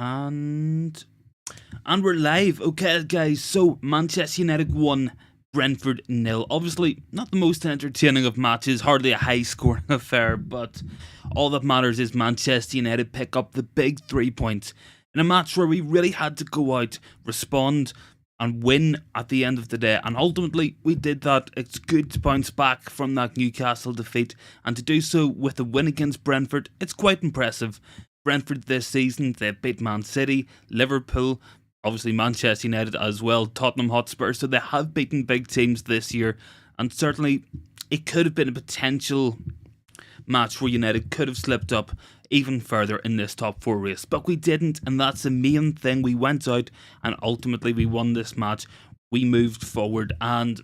And we're live. Okay, guys. So Manchester United won, Brentford 0. Obviously, not the most entertaining of matches, hardly a high-scoring affair, but all that matters is Manchester United pick up the big 3 points in a match where we really had to go out, respond, and win at the end of the day. And ultimately, we did that. It's good to bounce back from that Newcastle defeat, and to do so with a win against Brentford, it's quite impressive. Brentford this season, they beat Man City, Liverpool, obviously Manchester United as well, Tottenham Hotspur, so they have beaten big teams this year, and certainly it could have been a potential match where United could have slipped up even further in this top 4 race, but we didn't, and that's the main thing. We went out and ultimately we won this match. We moved forward and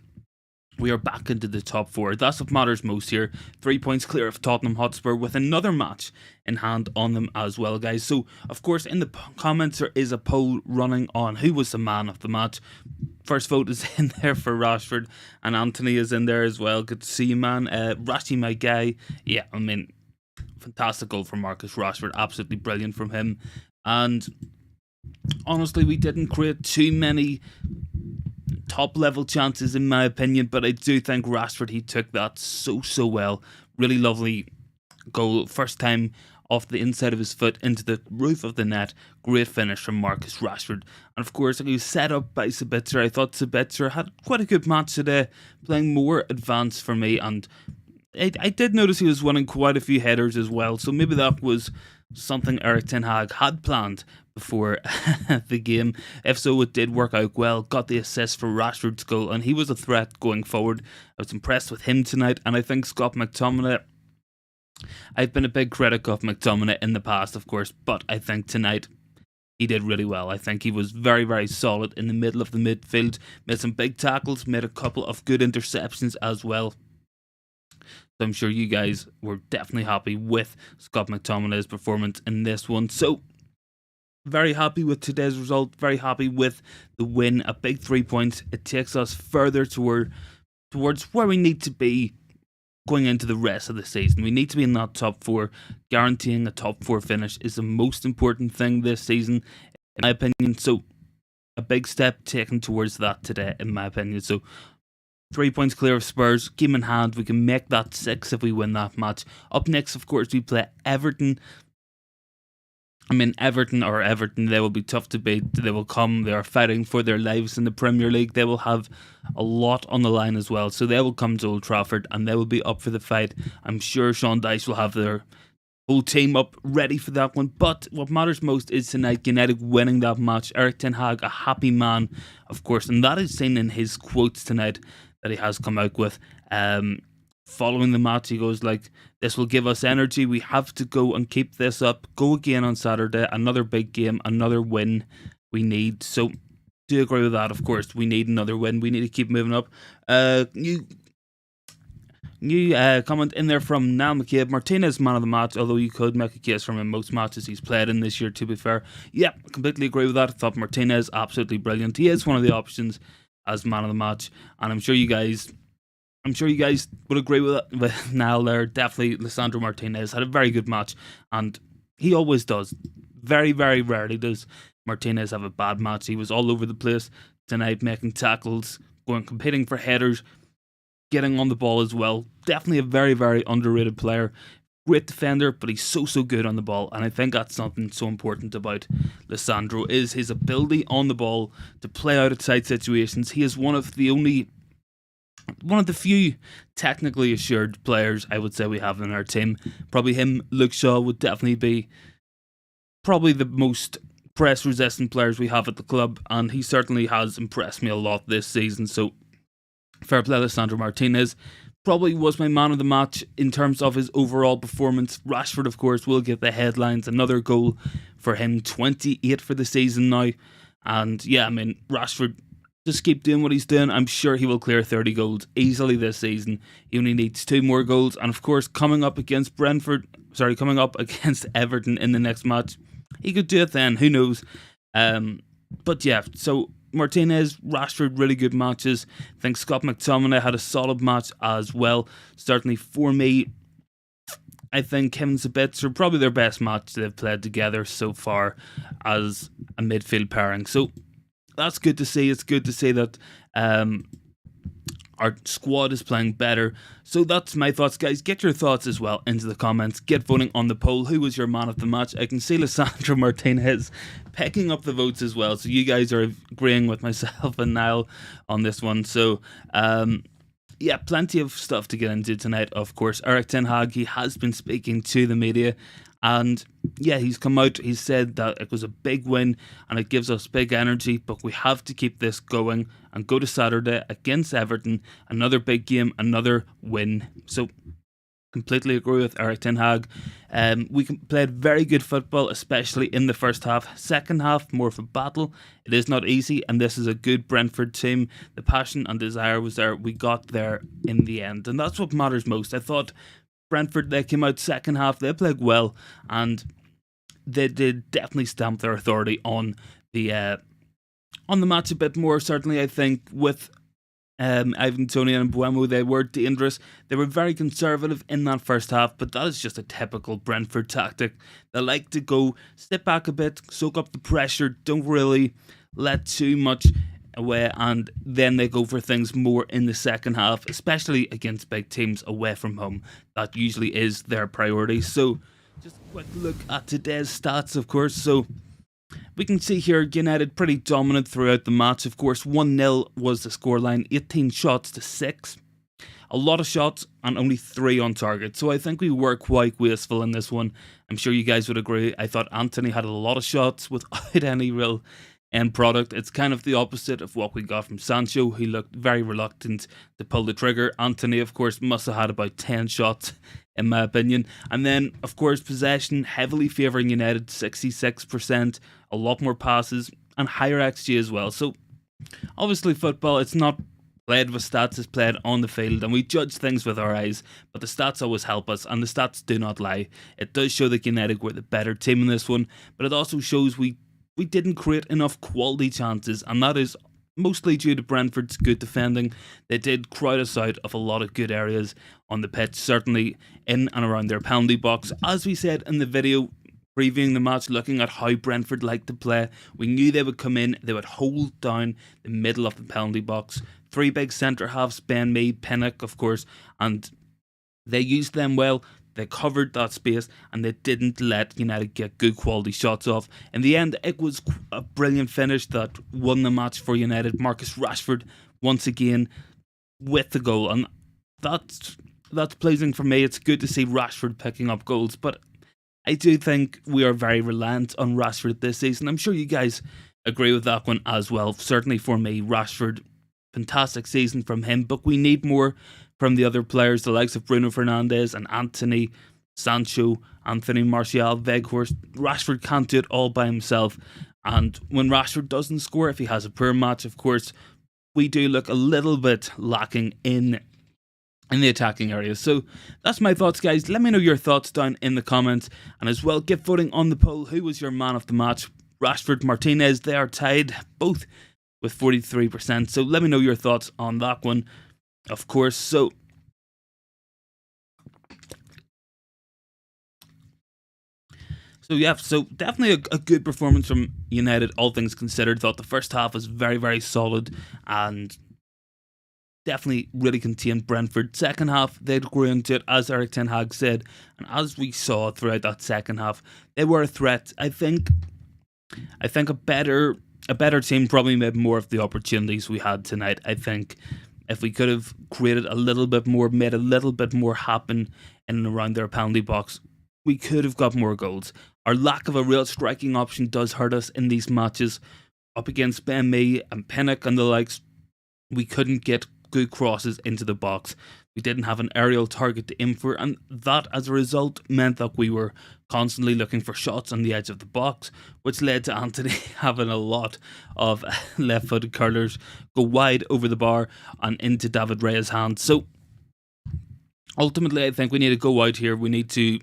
we are back into the top 4. That's what matters most here. 3 points clear of Tottenham Hotspur with another match in hand on them as well, guys. So, of course, in the comments there is a poll running on who was the man of the match. First vote is in there for Rashford, and Anthony is in there as well. Good to see you, man. Rashi, my guy. Yeah, I mean, fantastic goal from Marcus Rashford. Absolutely brilliant from him. And honestly, we didn't create too many top level chances in my opinion, but I do think Rashford, he took that so well. Really lovely goal, first time off the inside of his foot into the roof of the net. Great finish from Marcus Rashford. And of course, he was set up by Sabitzer. I thought Sabitzer had quite a good match today, playing more advanced for me, and I did notice he was winning quite a few headers as well, so maybe that was something Erik ten Hag had planned before the game. If so, it did work out well. Got the assist for Rashford's goal, and he was a threat going forward. I was impressed with him tonight, and I think Scott McTominay, I've been a big critic of McTominay in the past, of course, but I think tonight he did really well. I think he was very solid in the middle of the midfield, made some big tackles, made a couple of good interceptions as well. So I'm sure you guys were definitely happy with Scott McTominay's performance in this one. So, very happy with today's result. Very happy with the win. A big 3 points. It takes us further towards where we need to be going into the rest of the season. We need to be in that top 4. Guaranteeing a top 4 finish is the most important thing this season, in my opinion. So, a big step taken towards that today, in my opinion. So, 3 points clear of Spurs, game in hand. We can make that 6 if we win that match. Up next, of course, we play Everton. I mean, Everton, they will be tough to beat. They will come, they are fighting for their lives in the Premier League. They will have a lot on the line as well. So they will come to Old Trafford and they will be up for the fight. I'm sure Sean Dyche will have their whole team up ready for that one. But what matters most is tonight, United winning that match. Erik ten Hag, a happy man, of course. And that is seen in his quotes tonight that he has come out with. Following the match, he goes like, this will give us energy. We have to go and keep this up. Go again on Saturday. Another big game, another win we need. So, do agree with that, of course. We need another win. We need to keep moving up. New comment in there from Niall McCabe. Martinez, man of the match, although you could make a case from him most matches he's played in this year, to be fair. Yeah, completely agree with that. I thought Martinez, absolutely brilliant. He is one of the options as man of the match, and I'm sure you guys would agree with Niall there. Definitely, Lisandro Martinez had a very good match, and he always does. Very rarely does Martinez have a bad match. He was all over the place tonight, making tackles, competing for headers, getting on the ball as well. Definitely a very underrated player. Great defender, but he's so good on the ball, and I think that's something so important about Lisandro, is his ability on the ball to play out of tight situations. He is one of the few technically assured players I would say we have in our team. Probably him, Luke Shaw would definitely be probably the most press resistant players we have at the club, and he certainly has impressed me a lot this season. So fair play, Lisandro Martinez. Probably was my man of the match in terms of his overall performance. Rashford, of course, will get the headlines. Another goal for him, 28 for the season now. And yeah, I mean, Rashford, just keep doing what he's doing. I'm sure he will clear 30 goals easily this season. He only needs 2 more goals. And of course, coming up against Everton in the next match, he could do it then. Who knows? But yeah, so Martinez, Rashford, really good matches. I think Scott McTominay had a solid match as well. Certainly for me, I think him and Sabitzer are probably their best match they've played together so far as a midfield pairing. So that's good to see. It's good to see that our squad is playing better. So that's my thoughts, guys. Get your thoughts as well into the comments. Get voting on the poll. Who was your man of the match? I can see Lissandro Martinez picking up the votes as well. So you guys are agreeing with myself and Niall on this one. So, yeah, plenty of stuff to get into tonight, of course. Erik ten Hag, he has been speaking to the media. And yeah, he's come out, he said that it was a big win and it gives us big energy, but we have to keep this going and go to Saturday against Everton, another big game, another win. So completely agree with Erik ten Hag. We played very good football, especially in the first half. Second half, more of a battle. It is not easy, and this is a good Brentford team. The passion and desire was there. We got there in the end, and that's what matters most. I thought Brentford, they came out second half, they played well, and they did definitely stamp their authority on the match a bit more. Certainly, I think with Ivan Toney and Mbeumo, they were dangerous. They were very conservative in that first half, but that is just a typical Brentford tactic. They like to go, sit back a bit, soak up the pressure, don't really let too much away, and then they go for things more in the second half, especially against big teams away from home. That usually is their priority. So just a quick look at today's stats, of course. So we can see here United pretty dominant throughout the match. Of course, 1-0 was the scoreline, 18 shots to 6. A lot of shots and only 3 on target. So I think we were quite wasteful in this one. I'm sure you guys would agree. I thought Anthony had a lot of shots without any real end product. It's kind of the opposite of what we got from Sancho. He looked very reluctant to pull the trigger. Anthony, of course, must have had about 10 shots, in my opinion. And then, of course, possession heavily favouring United, 66%, a lot more passes, and higher XG as well. So, obviously, football, it's not played with stats, it's played on the field, and we judge things with our eyes, but the stats always help us, and the stats do not lie. It does show that United were the better team in this one, but it also shows we didn't create enough quality chances, and that is mostly due to Brentford's good defending. They did crowd us out of a lot of good areas on the pitch, certainly in and around their penalty box. As we said in the video previewing the match, looking at how Brentford like to play, we knew they would come in, they would hold down the middle of the penalty box. 3 big centre halves, Ben Mee, Pinnock, of course, and they used them well. They covered that space and they didn't let United get good quality shots off. In the end, it was a brilliant finish that won the match for United. Marcus Rashford, once again, with the goal. And that's pleasing for me. It's good to see Rashford picking up goals. But I do think we are very reliant on Rashford this season. I'm sure you guys agree with that one as well. Certainly for me, Rashford, fantastic season from him. But we need more from the other players, the likes of Bruno Fernandes and Anthony, Sancho, Anthony Martial, Weghorst. Rashford can't do it all by himself. And when Rashford doesn't score, if he has a poor match, of course, we do look a little bit lacking in the attacking area. So that's my thoughts, guys. Let me know your thoughts down in the comments. And as well, get voting on the poll. Who was your man of the match? Rashford, Martinez, they are tied, both with 43%. So let me know your thoughts on that one, of course. So yeah, so definitely a good performance from United, all things considered. Thought the first half was very, very solid and definitely really contained Brentford. Second half, they'd grew into it, as Erik ten Hag said, and as we saw throughout that second half, they were a threat. I think a better team probably made more of the opportunities we had tonight. I think if we could have created a little bit more, made a little bit more happen in and around their penalty box, we could have got more goals. Our lack of a real striking option does hurt us in these matches. Up against Ben Mee and Pinnock and the likes, we couldn't get good crosses into the box. We didn't have an aerial target to aim for, and that, as a result, meant that we were constantly looking for shots on the edge of the box, which led to Anthony having a lot of left-footed curlers go wide over the bar and into David Raya's hands. So, ultimately, I think we need to go out here. We need to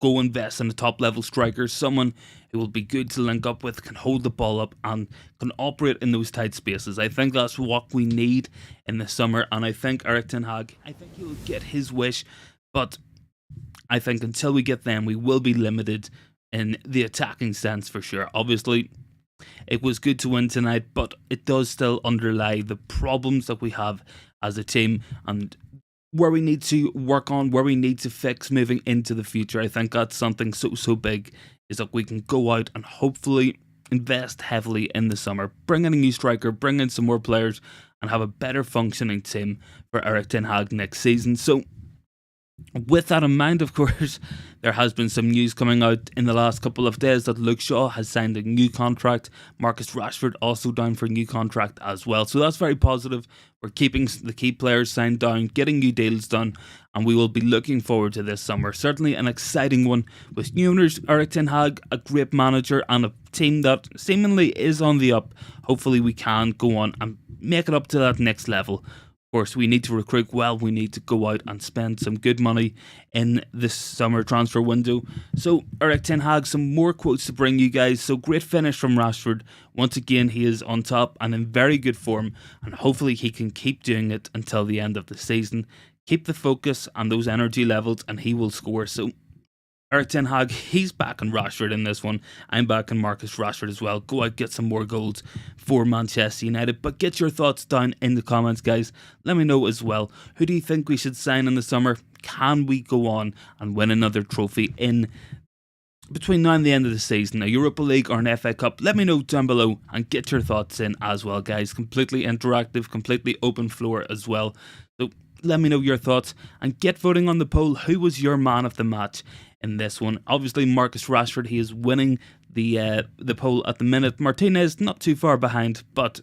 go invest in a top-level striker, someone who will be good to link up with, can hold the ball up and can operate in those tight spaces. I think that's what we need in the summer, and I think Erik ten Hag, I think he'll get his wish, but I think until we get them, we will be limited in the attacking sense for sure. Obviously, it was good to win tonight, but it does still underlie the problems that we have as a team and where we need to work on, where we need to fix moving into the future. I think that's something so big, is that we can go out and hopefully invest heavily in the summer, bring in a new striker, bring in some more players, and have a better functioning team for Erik ten Hag next season. So with that in mind, of course, there has been some news coming out in the last couple of days that Luke Shaw has signed a new contract. Marcus Rashford also down for a new contract as well. So that's very positive. We're keeping the key players signed down, getting new deals done, and we will be looking forward to this summer. Certainly an exciting one with new owners, Erik ten Hag, a great manager, and a team that seemingly is on the up. Hopefully we can go on and make it up to that next level. Of course, we need to recruit well. We need to go out and spend some good money in this summer transfer window. So, Erik ten Hag, some more quotes to bring you guys. So, great finish from Rashford. Once again, he is on top and in very good form. And hopefully he can keep doing it until the end of the season. Keep the focus and those energy levels and he will score. So, Erik ten Hag, he's backing Rashford in this one. I'm backing Marcus Rashford as well. Go out, get some more goals for Manchester United. But get your thoughts down in the comments, guys. Let me know as well. Who do you think we should sign in the summer? Can we go on and win another trophy in between now and the end of the season? A Europa League or an FA Cup? Let me know down below and get your thoughts in as well, guys. Completely interactive, completely open floor as well. So let me know your thoughts and get voting on the poll. Who was your man of the match in this one? Obviously, Marcus Rashford, he is winning the poll at the minute. Martinez not too far behind, but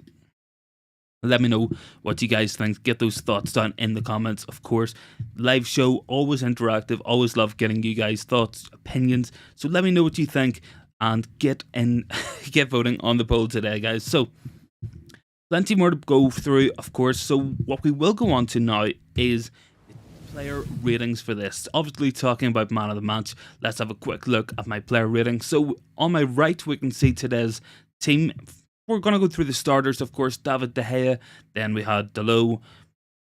let me know what you guys think. Get those thoughts down in the comments, of course. Live show, always interactive. Always love getting you guys' thoughts, opinions. So let me know what you think and get voting on the poll today, guys. So plenty more to go through, of course. So what we will go on to now is player ratings for this. Obviously talking about man of the match, let's have a quick look at my player rating. So on my right we can see today's team. We're going to go through the starters, of course. David De Gea, then we had Dalot,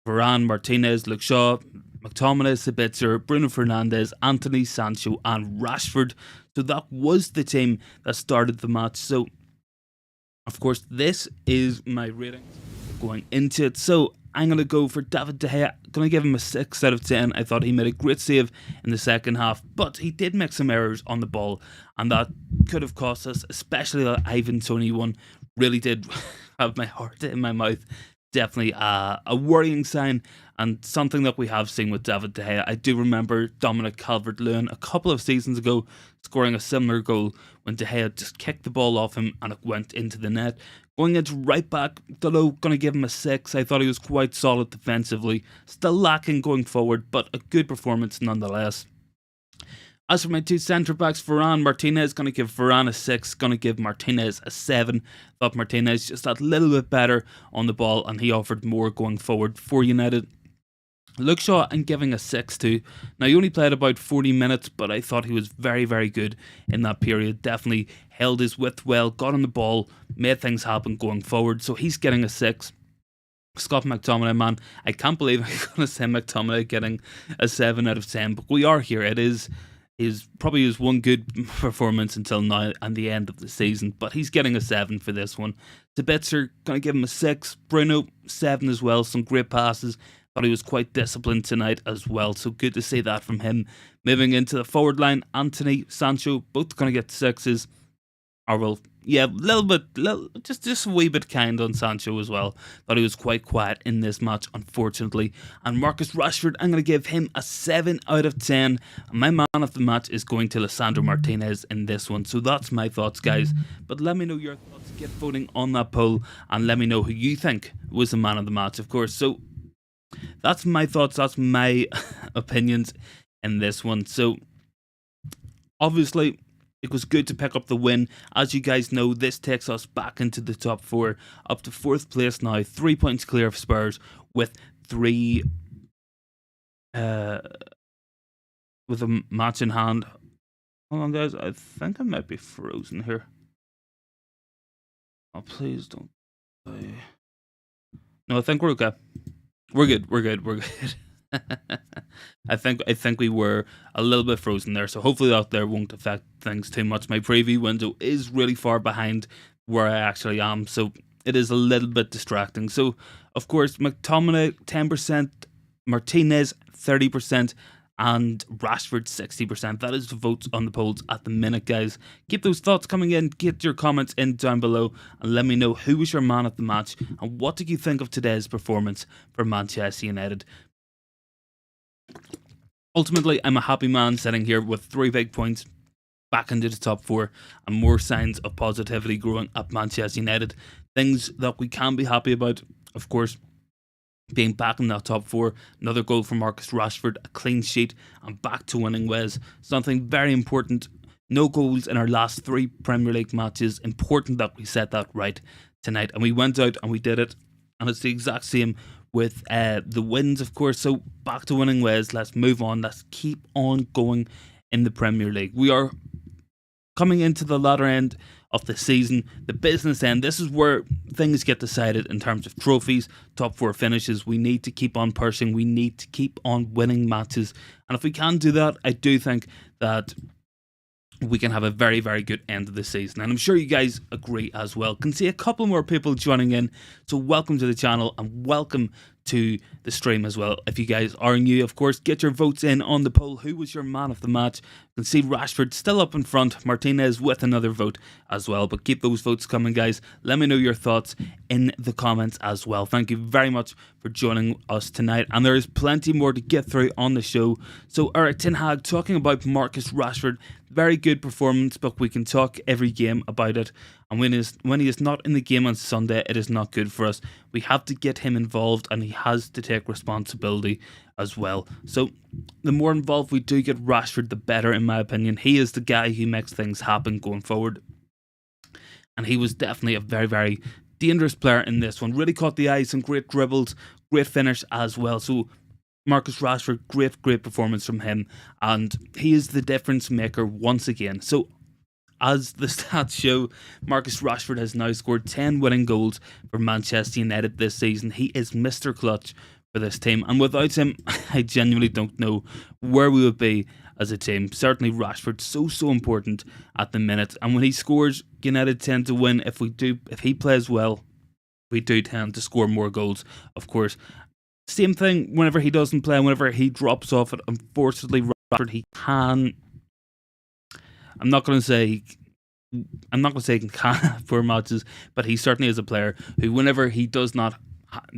Varane, Martinez, Luke Shaw, McTominay, Sabitzer, Bruno Fernandes, Anthony, Sancho and Rashford. So that was the team that started the match. So of course this is my rating going into it. So I'm going to go for David De Gea. I'm going to give him a 6 out of 10. I thought he made a great save in the second half, but he did make some errors on the ball, and that could have cost us, especially that Ivan Toney one. Really did have my heart in my mouth. Definitely a worrying sign, and something that we have seen with David De Gea. I do remember Dominic Calvert-Lewin a couple of seasons ago scoring a similar goal when De Gea just kicked the ball off him and it went into the net. Going into right back, Dalot, going to give him a 6. I thought he was quite solid defensively. Still lacking going forward, but a good performance nonetheless. As for my two centre backs, Varane, Martinez, going to give Varane a 6, going to give Martinez a 7. Thought Martinez just a little bit better on the ball and he offered more going forward for United. Luke Shaw, I'm giving a 6 to. Now, he only played about 40 minutes, but I thought he was very good in that period. Definitely held his width well, got on the ball, made things happen going forward. So he's getting a 6. Scott McTominay, man, I can't believe I'm going to say McTominay getting a 7 out of 10, but we are here. It is probably his one good performance until now and the end of the season, but he's getting a 7 for this one. Sabitzer, going to give him a 6. Bruno, 7 as well. Some great passes. Thought he was quite disciplined tonight as well, so good to see that from him. Moving into the forward line, Anthony, Sancho, both going to get 6s. Or well, yeah, just a wee bit kind on Sancho as well. Thought he was quite quiet in this match, unfortunately. And Marcus Rashford, I'm going to give him a 7 out of 10. And my man of the match is going to Lisandro Martinez in this one. So that's my thoughts, guys. But let me know your thoughts. Get voting on that poll and let me know who you think was the man of the match, of course. So that's my thoughts, that's my opinions in this one. So obviously it was good to pick up the win. As you guys know, this takes us back into the top 4, up to 4th place now, 3 points clear of Spurs with 3 with a match in hand. Hold on, guys, I think I might be frozen here. Oh, please don't die. No, I think we're okay. We're good. I think we were a little bit frozen there, so hopefully that there won't affect things too much. My preview window is really far behind where I actually am, so it is a little bit distracting. So, of course, McTominay 10%, Martinez 30%, and Rashford 60%. That is the votes on the polls at the minute, guys. Keep those thoughts coming in. Get your comments in down below and let me know who was your man of the match and what did you think of today's performance for Manchester United. Ultimately, I'm a happy man sitting here with 3 big points back into the top 4 and more signs of positivity growing at Manchester United. Things that we can be happy about, of course, being back in that top 4, another goal from Marcus Rashford, a clean sheet, and back to winning ways. Something very important. No goals in our last 3 Premier League matches. Important that we set that right tonight. And we went out and we did it. And it's the exact same with the wins, of course. So back to winning ways. Let's move on. Let's keep on going in the Premier League. We are coming into the latter end of the season, the business end. This is where things get decided in terms of trophies, top 4 finishes. We need to keep on pushing. We need to keep on winning matches. And if we can do that, I do think that we can have a very, very good end of the season. And I'm sure you guys agree as well. Can see a couple more people joining in. So welcome to the channel and welcome to the stream as well. If you guys are new, of course, get your votes in on the poll. Who was your man of the match? You can see Rashford still up in front. Martinez with another vote as well. But keep those votes coming, guys. Let me know your thoughts in the comments as well. Thank you very much for joining us tonight. And there is plenty more to get through on the show. So Erik ten Hag talking about Marcus Rashford. Very good performance, but we can talk every game about it. And when he is not in the game on Sunday, it is not good for us. We have to get him involved and he has to take responsibility as well. So the more involved we do get Rashford, the better, in my opinion. He is the guy who makes things happen going forward. And he was definitely a very, very dangerous player in this one. Really caught the eye, some great dribbles, great finish as well. So Marcus Rashford, great performance from him. And he is the difference maker once again. So as the stats show, Marcus Rashford has now scored 10 winning goals for Manchester United this season. He is Mr. Clutch for this team. And without him, I genuinely don't know where we would be as a team. Certainly Rashford, so important at the minute. And when he scores, United tend to win. If he plays well, we do tend to score more goals, of course. Same thing whenever he doesn't play, whenever he drops off it. Unfortunately, Rashford, he can... I'm not going to say he can for matches, but he certainly is a player who, whenever he does not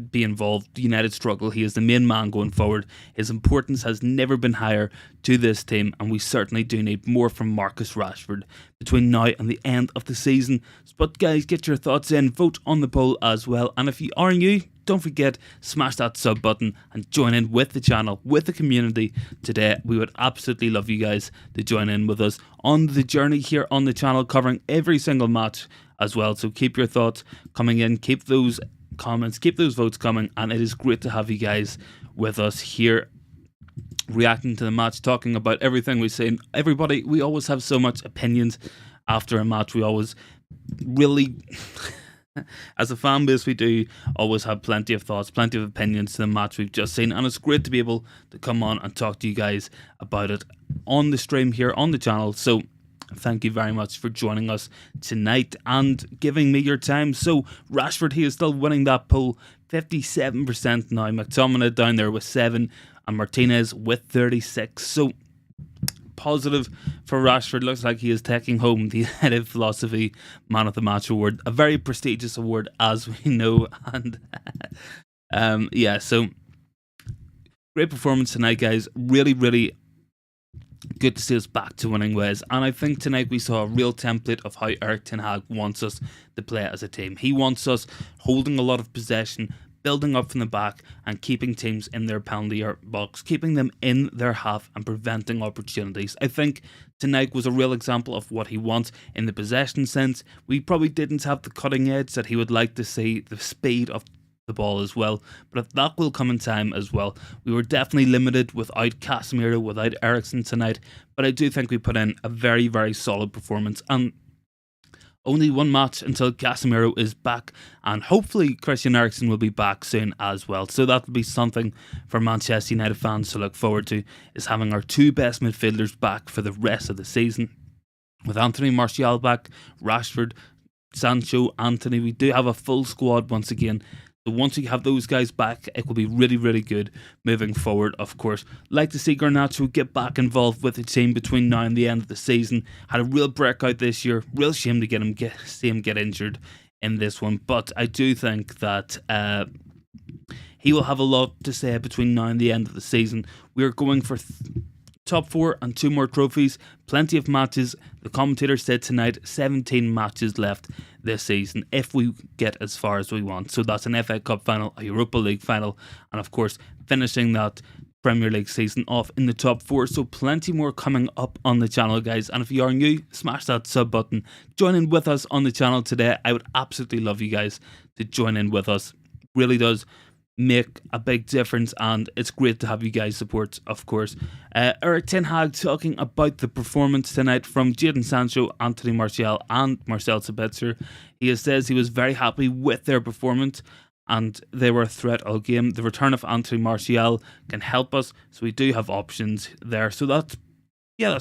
be involved, United struggle. He is the main man going forward. His importance has never been higher to this team, and we certainly do need more from Marcus Rashford between now and the end of the season. But guys, get your thoughts in, vote on the poll as well, and if you are new, don't forget, smash that sub button and join in with the channel, with the community today. We would absolutely love you guys to join in with us on the journey here on the channel, covering every single match as well. So keep your thoughts coming in, keep those comments, keep those votes coming, and it is great to have you guys with us here, reacting to the match, talking about everything we've seen. Everybody, we always have so much opinions after a match. We always really... As a fan base, we do always have plenty of thoughts, plenty of opinions to the match we've just seen, and it's great to be able to come on and talk to you guys about it on the stream here on the channel. So thank you very much for joining us tonight and giving me your time. So Rashford, he is still winning that poll, 57% now. McTominay down there with 7 and Martinez with 36. So positive for Rashford. Looks like he is taking home the United Philosophy Man of the Match award, a very prestigious award, as we know. And yeah, so great performance tonight, guys. Really good to see us back to winning ways. And I think tonight we saw a real template of how Erik ten Hag wants us to play as a team. He wants us holding a lot of possession, building up from the back and keeping teams in their penalty box, keeping them in their half and preventing opportunities. I think tonight was a real example of what he wants in the possession sense. We probably didn't have the cutting edge that he would like to see, the speed of the ball as well, but that will come in time as well. We were definitely limited without Casemiro, without Eriksen tonight, but I do think we put in a very solid performance. And Only one match until Casemiro is back, and hopefully Christian Eriksen will be back soon as well. So that will be something for Manchester United fans to look forward to, is having our two best midfielders back for the rest of the season. With Anthony Martial back, Rashford, Sancho, Anthony, we do have a full squad once again. So once we have those guys back, it will be really, really good moving forward, of course. Like to see Garnacho get back involved with the team between now and the end of the season. Had a real breakout this year. Real shame to see him get injured in this one. But I do think that he will have a lot to say between now and the end of the season. We are going for top 4 and 2 more trophies, plenty of matches. The commentator said tonight 17 matches left this season if we get as far as we want. So that's an FA Cup final, a Europa League final, and of course finishing that Premier League season off in the top 4. So plenty more coming up on the channel, guys. And if you are new, smash that sub button. Join in with us on the channel today. I would absolutely love you guys to join in with us. It really does make a big difference, and it's great to have you guys support, of course. Erik ten Hag talking about the performance tonight from Jadon Sancho, Anthony Martial and Marcel Sabitzer. He says he was very happy with their performance and they were a threat all game. The return of Anthony Martial can help us, so we do have options there. So that's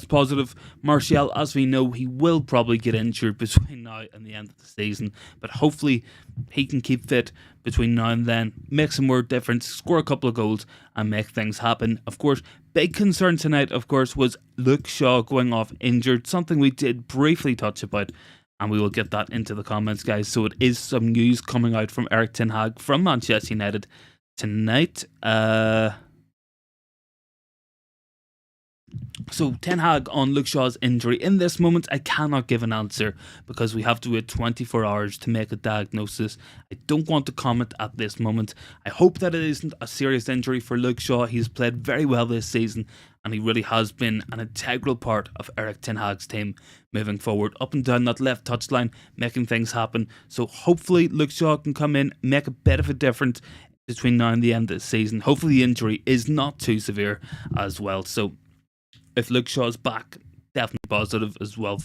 positive. Martial, as we know, he will probably get injured between now and the end of the season, but hopefully he can keep fit between now and then, make some more difference, score a couple of goals and make things happen. Of course, big concern tonight, of course, was Luke Shaw going off injured, something we did briefly touch about, and we will get that into the comments, guys. So it is some news coming out from Erik ten Hag from Manchester United tonight. So Ten Hag on Luke Shaw's injury. In this moment, I cannot give an answer because we have to wait 24 hours to make a diagnosis. I don't want to comment at this moment. I hope that it isn't a serious injury for Luke Shaw. He's played very well this season and he really has been an integral part of Erik ten Hag's team moving forward, up and down that left touchline, making things happen. So hopefully Luke Shaw can come in, make a bit of a difference between now and the end of the season. Hopefully the injury is not too severe as well. So if Luke Shaw's back, definitely positive as well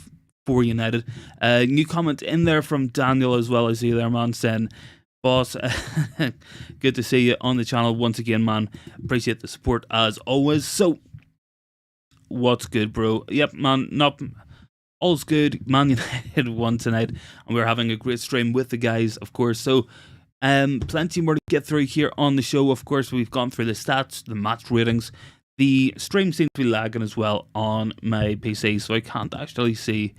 for United. New comment in there from Daniel as well. I see there, man, saying, boss, good to see you on the channel once again, man. Appreciate the support as always. So, what's good, bro? Yep, man, all's good. Man United won tonight, and we're having a great stream with the guys, of course. So, plenty more to get through here on the show. Of course, we've gone through the stats, the match ratings. The stream seems to be lagging as well on my PC, so I can't actually see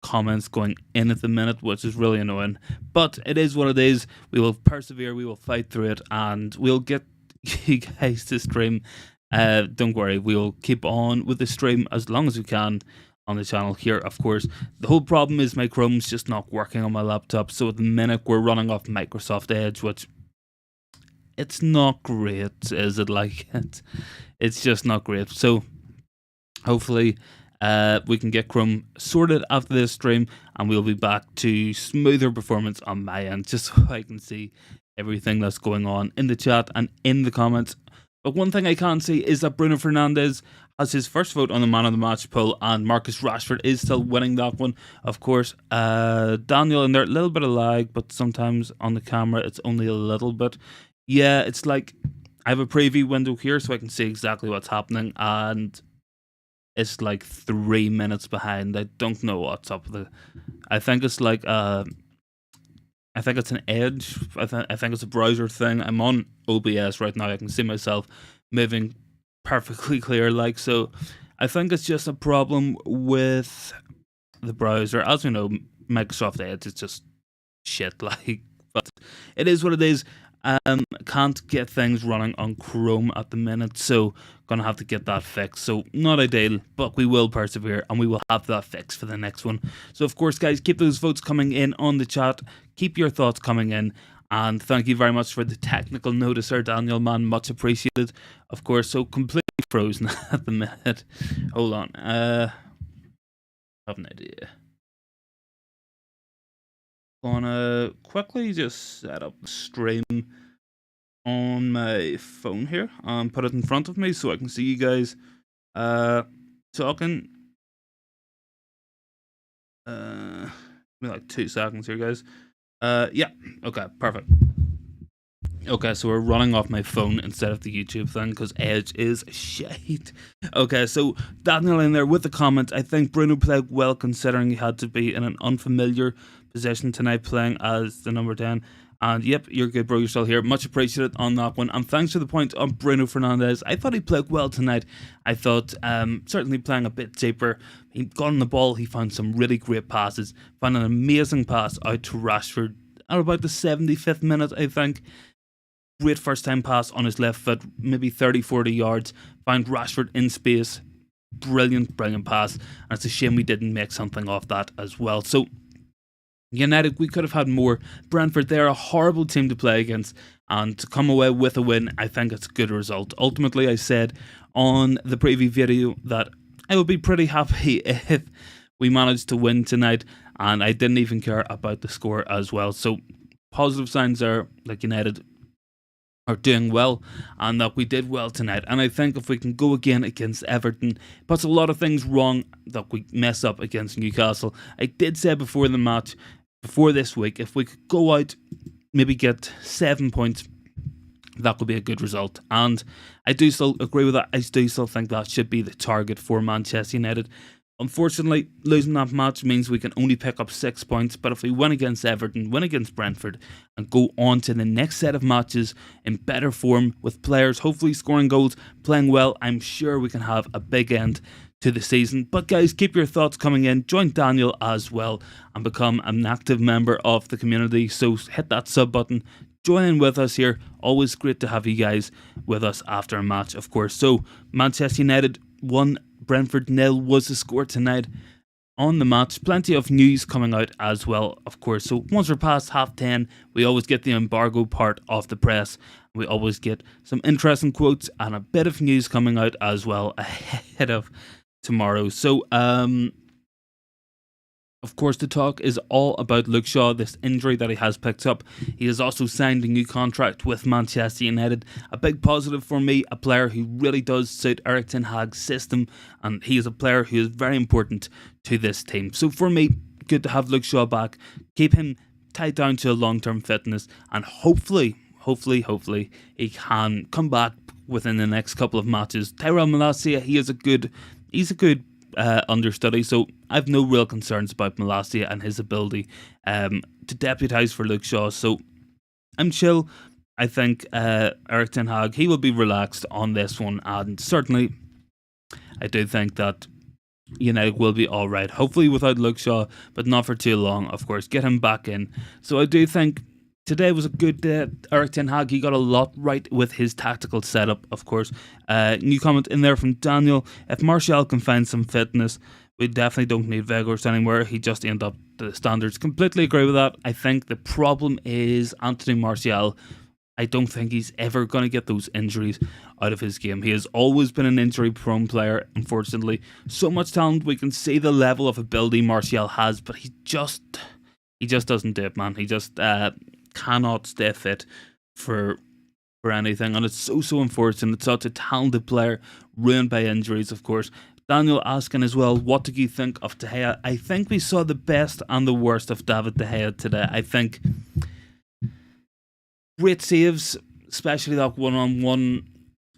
comments going in at the minute, which is really annoying. But it is what it is. We will persevere, we will fight through it, and we'll get you guys to stream. Don't worry, we'll keep on with the stream as long as we can on the channel here, of course. The whole problem is my Chrome's just not working on my laptop, so at the minute we're running off Microsoft Edge, which it's not great, is it? Like, it's just not great. So hopefully we can get Chrome sorted after this stream and we'll be back to smoother performance on my end, just so I can see everything that's going on in the chat and in the comments. But one thing I can see is that Bruno Fernandes has his first vote on the man of the match poll, and Marcus Rashford is still winning that one, of course. Daniel in there, a little bit of lag, but sometimes on the camera it's only a little bit. Yeah, it's like I have a preview window here so I can see exactly what's happening, and it's like 3 minutes behind. I don't know what's up with it. I think it's like I think it's an Edge. I think it's a browser thing. I'm on OBS right now. I can see myself moving perfectly clear, like, so. I think it's just a problem with the browser. As we know, Microsoft Edge is just shit, like, but it is what it is. Can't get things running on Chrome at the minute, so gonna have to get that fixed. So not ideal, but we will persevere and we will have that fixed for the next one. So of course, guys, keep those votes coming in on the chat. Keep your thoughts coming in, and thank you very much for the technical notice, Sir Daniel, man, much appreciated. Of course, so completely frozen at the minute. Hold on, I have an idea. Gonna quickly just set up the stream on my phone here and put it in front of me so I can see you guys talking. Give me like 2 seconds here, guys. Yeah, okay, perfect. Okay, so we're running off my phone instead of the YouTube thing because Edge is shite. Okay, so Daniel in there with the comment. I think Bruno played well considering he had to be in an unfamiliar position tonight playing as the number 10. And yep, you're good, bro. You're still here. Much appreciated on that one. And thanks for the point on Bruno Fernandes. I thought he played well tonight. I thought certainly playing a bit deeper. He got on the ball. He found some really great passes. Found an amazing pass out to Rashford at about the 75th minute, I think. Great first time pass on his left foot, maybe 30-40 yards. Found Rashford in space. Brilliant pass. And it's a shame we didn't make something off that as well. So, United, we could have had more. Brentford, they're a horrible team to play against. And to come away with a win, I think it's a good result. Ultimately, I said on the preview video that I would be pretty happy if we managed to win tonight. And I didn't even care about the score as well. So, positive signs are like United are doing well and that we did well tonight. And I think if we can go again against Everton, puts a lot of things wrong that we mess up against Newcastle. I did say before the match, before this week, if we could go out, maybe get 7 points, that would be a good result. And I do still agree with that. I do still think that should be the target for Manchester United. Unfortunately, losing that match means we can only pick up 6 points, but if we win against Everton, win against Brentford, and go on to the next set of matches in better form with players hopefully scoring goals, playing well, I'm sure we can have a big end to the season. But guys, keep your thoughts coming in. Join Daniel as well and become an active member of the community. So hit that sub button. Join in with us here. Always great to have you guys with us after a match, of course. So Manchester United 1, Brentford 0 was the score tonight on the match. Plenty of news coming out as well, of course. So once we're past 10:30, we always get the embargo part of the press. We always get some interesting quotes and a bit of news coming out as well ahead of tomorrow. So, of course, the talk is all about Luke Shaw, this injury that he has picked up. He has also signed a new contract with Manchester United. A big positive for me, a player who really does suit Erik ten Hag's system, and he is a player who is very important to this team. So for me, good to have Luke Shaw back, keep him tied down to a long-term fitness, and hopefully, he can come back within the next couple of matches. Tyrell Malacia, he's a good understudy, so I've no real concerns about Malacia and his ability to deputise for Luke Shaw, so I'm chill. I think Erik ten Hag, he will be relaxed on this one, and certainly I do think that United will be alright, hopefully without Luke Shaw, but not for too long, of course. Get him back in. So I do think today was a good day. Erik ten Hag, he got a lot right with his tactical setup, of course. New comment in there from Daniel. If Martial can find some fitness, we definitely don't need Weghorst anymore. He just aimed up the standards. Completely agree with that. I think the problem is Anthony Martial. I don't think he's ever going to get those injuries out of his game. He has always been an injury-prone player, unfortunately. So much talent. We can see the level of ability Martial has, but he just doesn't do it, man. He just cannot stay fit for anything, and it's so unfortunate. Such a talented player ruined by injuries, of course. Daniel asking as well, what do you think of De Gea? I think we saw the best and the worst of David De Gea today. I think great saves, especially that one-on-one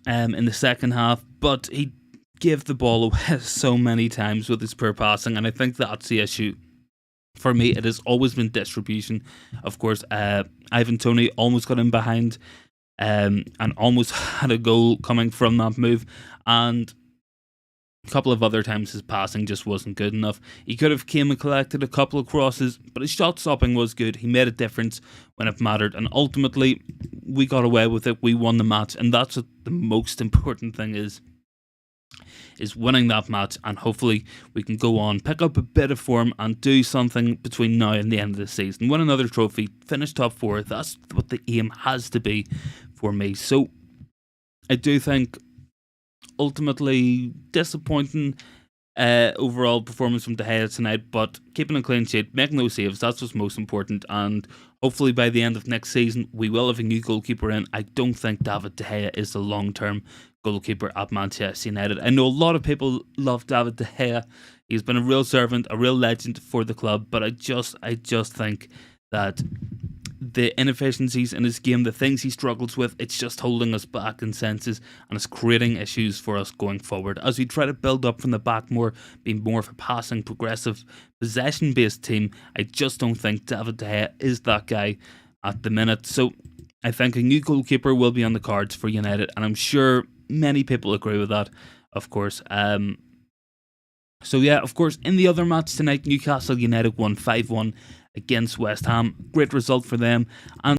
in the second half, but he gave the ball away so many times with his poor passing, and I think that's the issue. For me, it has always been distribution. Of course, Ivan Toney almost got in behind and almost had a goal coming from that move. And a couple of other times his passing just wasn't good enough. He could have came and collected a couple of crosses, but his shot stopping was good. He made a difference when it mattered. And ultimately, we got away with it. We won the match. And that's what the most important thing is winning that match, and hopefully we can go on, pick up a bit of form and do something between now and the end of the season. Win another trophy, finish top 4. That's what the aim has to be for me. So I do think ultimately disappointing overall performance from De Gea tonight, but keeping a clean sheet, making those saves, that's what's most important. And hopefully by the end of next season, we will have a new goalkeeper in. I don't think David De Gea is the long-term goalkeeper at Manchester United. I know a lot of people love David De Gea. He's been a real servant, a real legend for the club, but I just think that the inefficiencies in his game, the things he struggles with, it's just holding us back in senses, and it's creating issues for us going forward as we try to build up from the back more, being more of a passing, progressive, possession-based team. I just don't think David De Gea is that guy at the minute. So I think a new goalkeeper will be on the cards for United, and I'm sure many people agree with that, of course. So yeah, of course, in the other match tonight, Newcastle United won 5-1 against West Ham. Great result for them. And